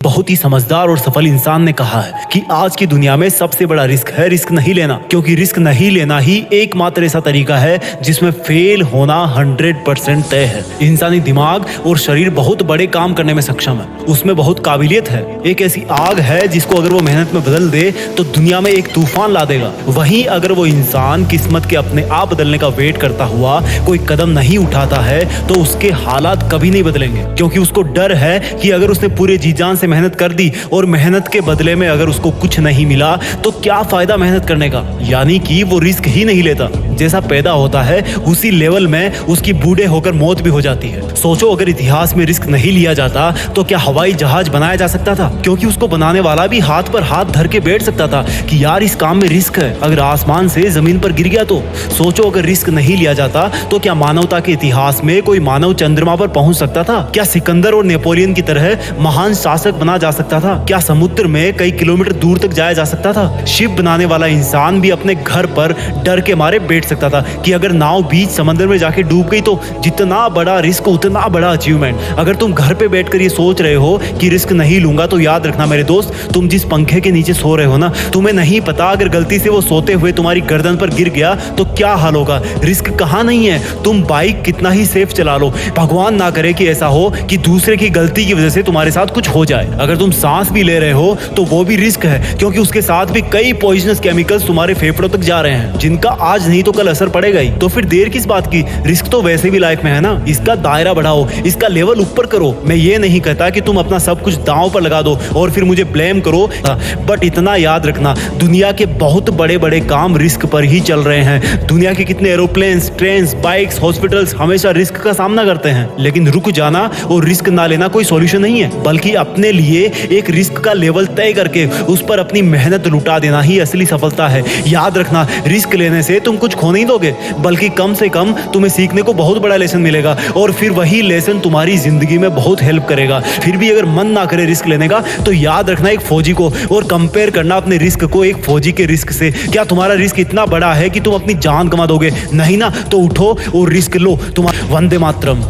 बहुत ही समझदार और सफल इंसान ने कहा है कि आज की दुनिया में सबसे बड़ा रिस्क है रिस्क नहीं लेना, क्योंकि रिस्क नहीं लेना ही एकमात्र ऐसा तरीका है जिसमें फेल होना 100% तय है। इंसानी दिमाग और शरीर बहुत बड़े काम करने में सक्षम है, उसमें बहुत काबिलियत है। एक ऐसी आग है जिसको अगर वो मेहनत में बदल दे तो दुनिया में एक तूफान ला देगा। वहीं अगर वो इंसान किस्मत के अपने आप बदलने का वेट करता हुआ कोई कदम नहीं उठाता है तो उसके हालात कभी नहीं बदलेंगे, क्योंकि उसको डर है कि अगर उसने पूरे जी जान से मेहनत कर दी और मेहनत के बदले में अगर उसको कुछ नहीं मिला तो क्या फायदा मेहनत करने का। यानी कि वो रिस्क ही नहीं लेता। जैसा पैदा होता है उसी लेवल में उसकी बूढ़े होकर मौत भी हो जाती है। सोचो, अगर इतिहास में रिस्क नहीं लिया जाता तो क्या हवाई जहाज बनाया जा सकता था? क्योंकि उसको बनाने वाला भी हाथ पर हाथ धर के बैठ सकता था कि यार इस काम में रिस्क है, अगर आसमान से जमीन पर गिर गया तो। सोचो, अगर रिस्क नहीं लिया जाता तो क्या मानवता के इतिहास में कोई मानव चंद्रमा पर पहुंच सकता था? क्या सिकंदर और नेपोलियन की तरह महान शासक बना जा सकता था? क्या समुद्र में कई किलोमीटर दूर तक जाया जा सकता था? शिप बनाने वाला इंसान भी अपने घर पर डर के मारे बैठ सकता था कि अगर नाव बीच समंदर में जाके डूब गई तो जितना बड़ा रिस्क उतना बड़ा अचीवमेंट। अगर तुम घर पे बैठकर ये सोच रहे हो कि रिस्क नहीं लूंगा तो याद रखना मेरे दोस्त, तुम जिस पंखे के नीचे सो रहे हो ना, तुम्हें नहीं पता अगर गलती से वो सोते हुए तुम्हारी गर्दन पर गिर गया तो क्या हाल होगा। रिस्क कहाँ नहीं है, तुम बाइक कितना ही सेफ चला लो, भगवान ना करे कि ऐसा हो कि दूसरे की गलती की वजह से तुम्हारे साथ कुछ हो जाए। अगर तुम सांस भी ले रहे हो तो वो भी रिस्क है, क्योंकि उसके साथ भी कई पॉइजनस केमिकल्स तुम्हारे फेफड़ों तक जा रहे हैं जिनका आज नहीं तो कल असर पड़ेगा ही। तो फिर देर किस बात की, रिस्क तो वैसे भी लाइफ में है ना, इसका दायरा बढ़ाओ, इसका लेवल ऊपर करो। मैं ये नहीं कहता कि तुम अपना सब कुछ दांव पर लगा दो और फिर मुझे ब्लेम करो, बट इतना याद रखना दुनिया के बहुत बड़े बड़े काम रिस्क पर ही चल रहे हैं। दुनिया के कितने एरोप्लेन्स, ट्रेन, बाइक्स, हॉस्पिटल्स हमेशा रिस्क का सामना करते हैं। लेकिन रुक जाना और रिस्क ना लेना कोई सॉल्यूशन नहीं है, बल्कि अपने लिए एक रिस्क का लेवल तय करके उस पर अपनी मेहनत लुटा देना ही असली सफलता है। याद रखना, रिस्क लेने से तुम कुछ खो नहीं दोगे, बल्कि कम से कम तुम्हें सीखने को बहुत बड़ा लेसन मिलेगा और फिर वही लेसन तुम्हारी जिंदगी में बहुत हेल्प करेगा। फिर भी अगर मन ना करे रिस्क लेने का तो याद रखना एक फौजी को और कंपेयर करना अपने रिस्क को एक फौजी के रिस्क से। क्या तुम्हारा रिस्क इतना बड़ा है कि तुम अपनी जान गंवा दोगे? नहीं ना, तो उठो और रिस्क लो। तुम्हारा वंदे मातरम।